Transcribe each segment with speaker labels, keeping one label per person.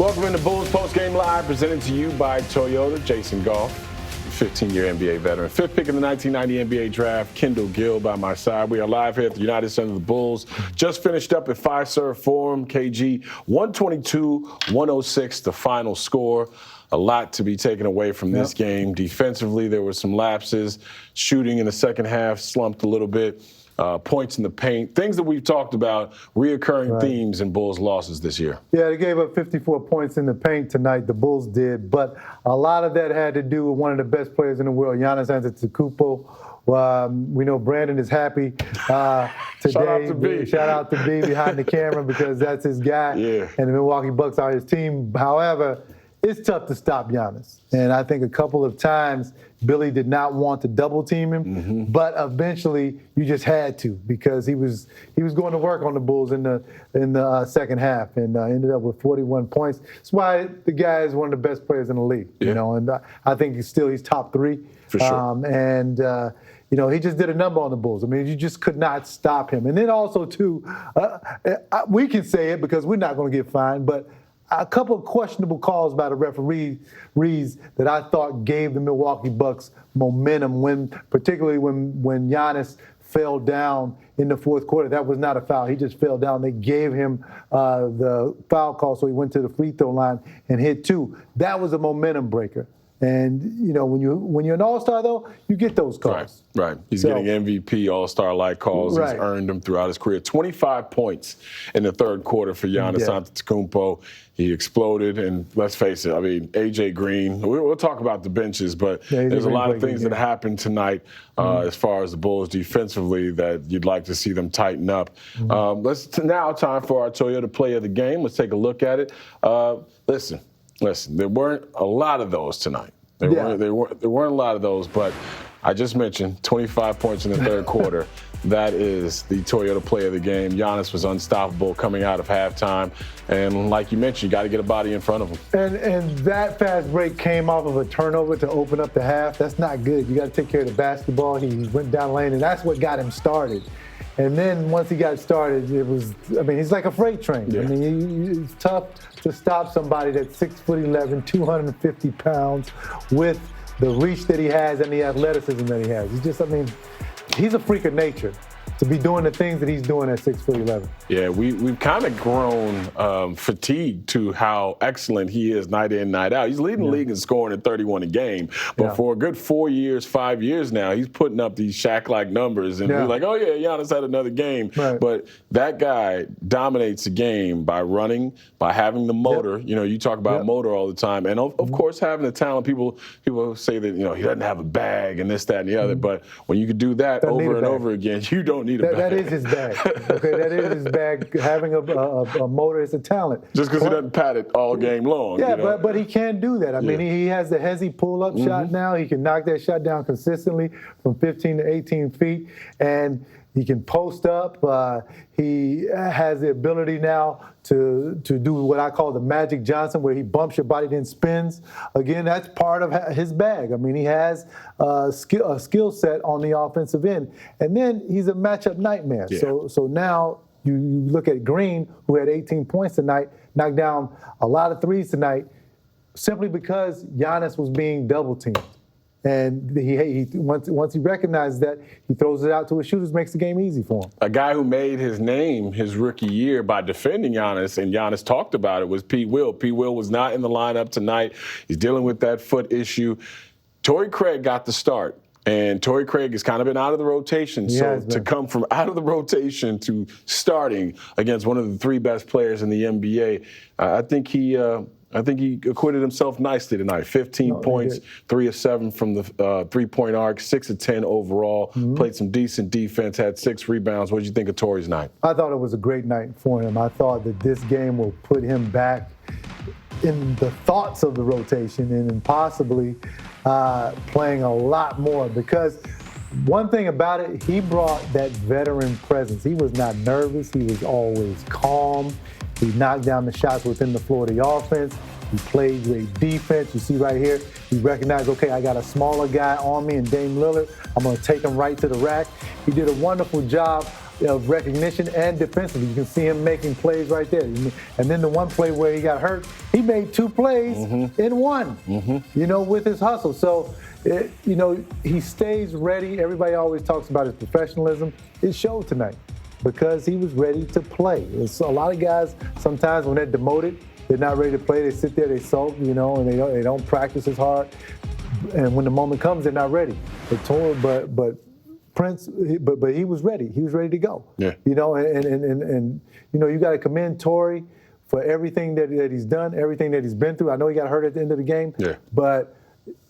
Speaker 1: Welcome into Bulls Postgame Live, presented to you by Toyota. Jason Goff, 15-year NBA veteran. Fifth pick in the 1990 NBA draft, Kendall, Gill by my side. We are live here at the United Center of the Bulls. Just finished up at Fiserv Forum, KG, 122-106, the final score. A lot to be taken away from this game. Defensively, there were some lapses. Shooting in the second half slumped a little bit. Points in the paint, things that we've talked about, reoccurring themes in Bulls losses this year. Yeah,
Speaker 2: they gave up 54 points in the paint tonight, the Bulls did, but a lot of that had to do with one of the best players in the world, Giannis Antetokounmpo. We know Brandon is happy today.
Speaker 1: Shout out to B.
Speaker 2: Shout out to B behind the camera because that's his guy, and the Milwaukee Bucks are his team. However, it's tough to stop Giannis. And I think a couple of times Billy did not want to double team him, but eventually you just had to because he was going to work on the Bulls in the second half and ended up with 41 points. That's why the guy is one of the best players in the league, you know, and I think he's top three.
Speaker 1: For sure.
Speaker 2: You know, he just did a number on the Bulls. I mean, you just could not stop him. And then also, too, we can say it because we're not going to get fined, but a couple of questionable calls by the referees that I thought gave the Milwaukee Bucks momentum, particularly when Giannis fell down in the fourth quarter. That was not a foul. He just fell down. They gave him the foul call, so he went to the free throw line and hit two. That was a momentum breaker. And, you know, when you're an all-star, though, you get those calls.
Speaker 1: Right. He's getting MVP, all-star-like calls. He's earned them throughout his career. 25 points in the third quarter for Giannis Antetokounmpo. He exploded, and let's face it, I mean, A.J. Green, we'll talk about the benches, but there's a lot of things that happened tonight as far as the Bulls defensively that you'd like to see them tighten up. Now time for our Toyota Play of the Game. Let's take a look at it. Listen, there weren't a lot of those tonight. There weren't a lot of those, but I just mentioned 25 points in the third quarter. That is the Toyota Play of the Game. Giannis was unstoppable coming out of halftime. And like you mentioned, you got to get a body in front of him.
Speaker 2: And that fast break came off of a turnover to open up the half. That's not good. You got to take care of the basketball. He went down lane, and that's what got him started. And then once he got started, he's like a freight train. I mean, it's tough to stop somebody that's 6'11", 250 pounds with the reach that he has and the athleticism that he has. He's a freak of nature to be doing the things that he's doing at 6'11".
Speaker 1: Yeah, we've kind of grown fatigued to how excellent he is night in, night out. He's leading the league in scoring at 31 a game. But for a good 5 years now, he's putting up these Shaq-like numbers. And we're like, oh, yeah, Giannis had another game. Right. But that guy dominates the game by running, by having the motor. You know, you talk about motor all the time. And, of course, having the talent. People say that, you know, he doesn't have a bag and this, that, and the other. But when you can do that over and over again, you don't need a bag.
Speaker 2: That is his bag. Okay, that is his bag. Having a motor is a talent.
Speaker 1: Just because he doesn't pat it all game long.
Speaker 2: Yeah, you know? but he can do that. I mean, he has the hezzy pull-up shot now. He can knock that shot down consistently from 15 to 18 feet. And he can post up. He has the ability now to do what I call the Magic Johnson, where he bumps your body, then spins. Again, that's part of his bag. I mean, he has a skill set on the offensive end. And then he's a matchup nightmare. Yeah. So now you look at Green, who had 18 points tonight, knocked down a lot of threes tonight, simply because Giannis was being double-teamed. And he once he recognizes that, he throws it out to his shooters, makes the game easy for him.
Speaker 1: A guy who made his name his rookie year by defending Giannis, and Giannis talked about it, was P. Will. P. Will was not in the lineup tonight. He's dealing with that foot issue. Torrey Craig got the start. And Torrey Craig has kind of been out of the rotation. So to come from out of the rotation to starting against one of the three best players in the NBA, I think he acquitted himself nicely tonight. 15 points, 3 of 7 from the three-point arc, 6 of 10 overall. Played some decent defense, had 6 rebounds. What did you think of Torrey's night?
Speaker 2: I thought it was a great night for him. I thought that this game will put him back in the thoughts of the rotation and possibly playing a lot more, because one thing about it, he brought that veteran presence. He was not nervous. He was always calm. He knocked down the shots within the floor of the offense. He played great defense. You see right here, he recognized, okay, I got a smaller guy on me and Dame Lillard. I'm going to take him right to the rack. He did a wonderful job of recognition and defensively. You can see him making plays right there. And then the one play where he got hurt, he made 2 plays in one, with his hustle. So, he stays ready. Everybody always talks about his professionalism. It showed tonight because he was ready to play. So a lot of guys, sometimes when they're demoted, they're not ready to play. They sit there, they sulk, and they don't practice as hard. And when the moment comes, they're not ready. But Prince, but he was ready. He was ready to go.
Speaker 1: Yeah.
Speaker 2: You got to commend Torrey for everything that he's done, everything that he's been through. I know he got hurt at the end of the game.
Speaker 1: Yeah.
Speaker 2: But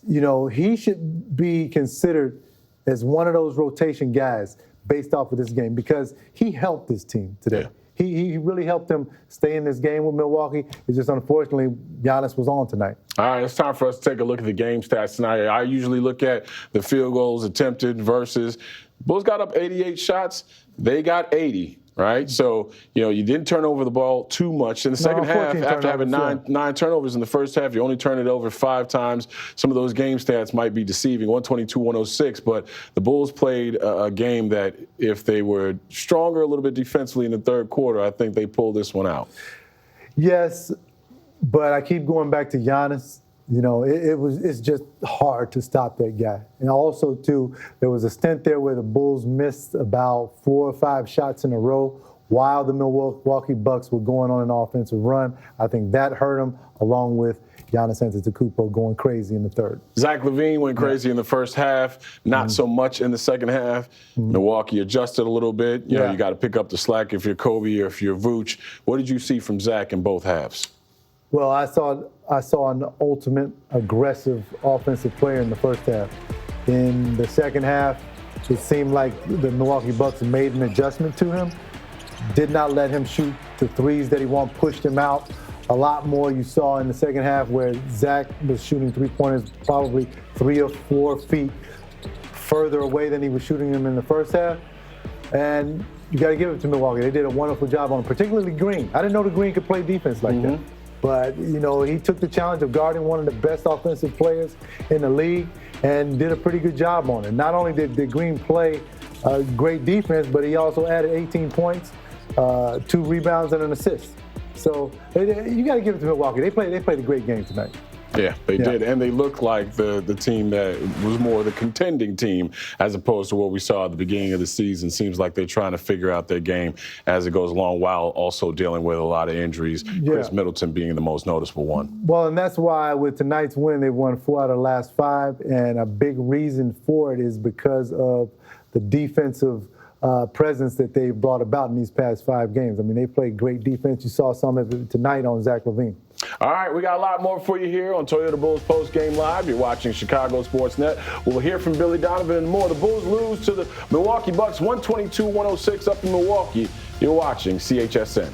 Speaker 2: he should be considered as one of those rotation guys based off of this game because he helped this team today.
Speaker 1: Yeah.
Speaker 2: He really helped them stay in this game with Milwaukee. It's just unfortunately Giannis was on tonight.
Speaker 1: All right, it's time for us to take a look at the game stats tonight. I usually look at the field goals attempted versus Bulls got up 88 shots. They got 80. Right? So, you didn't turn over the ball too much. In the second half, after having nine turnovers in the first half, you only turned it over 5 times. Some of those game stats might be deceiving, 122-106. But the Bulls played a game that if they were stronger a little bit defensively in the third quarter, I think they pulled this one out.
Speaker 2: Yes, but I keep going back to Giannis. It's just hard to stop that guy. And also, too, there was a stint there where the Bulls missed about 4 or 5 shots in a row while the Milwaukee Bucks were going on an offensive run. I think that hurt them, along with Giannis Antetokounmpo going crazy in the third.
Speaker 1: Zach LaVine went crazy in the first half, not so much in the second half. Milwaukee adjusted a little bit. You got to pick up the slack if you're Kobe or if you're Vooch. What did you see from Zach in both halves?
Speaker 2: Well, I saw an ultimate aggressive offensive player in the first half. In the second half, it seemed like the Milwaukee Bucks made an adjustment to him, did not let him shoot the threes that he wanted, pushed him out. A lot more you saw in the second half where Zach was shooting 3-pointers probably 3 or 4 feet further away than he was shooting them in the first half. And you got to give it to Milwaukee. They did a wonderful job on him, particularly Green. I didn't know the Green could play defense like that. But, he took the challenge of guarding one of the best offensive players in the league and did a pretty good job on it. Not only did Green play great defense, but he also added 18 points, 2 rebounds, and an assist. So you got to give it to Milwaukee. They played a great game tonight.
Speaker 1: Yeah, they did. And they looked like the team that was more the contending team as opposed to what we saw at the beginning of the season. Seems like they're trying to figure out their game as it goes along while also dealing with a lot of injuries, Chris Middleton being the most noticeable one.
Speaker 2: Well, and that's why with tonight's win, they won 4 out of the last 5. And a big reason for it is because of the defensive presence that they've brought about in these past 5 games. I mean, they played great defense. You saw some of it tonight on Zach LaVine.
Speaker 1: All right, we got a lot more for you here on Toyota Bulls Postgame Live. You're watching Chicago Sports Net. We'll hear from Billy Donovan and more. The Bulls lose to the Milwaukee Bucks 122-106 up in Milwaukee. You're watching CHSN.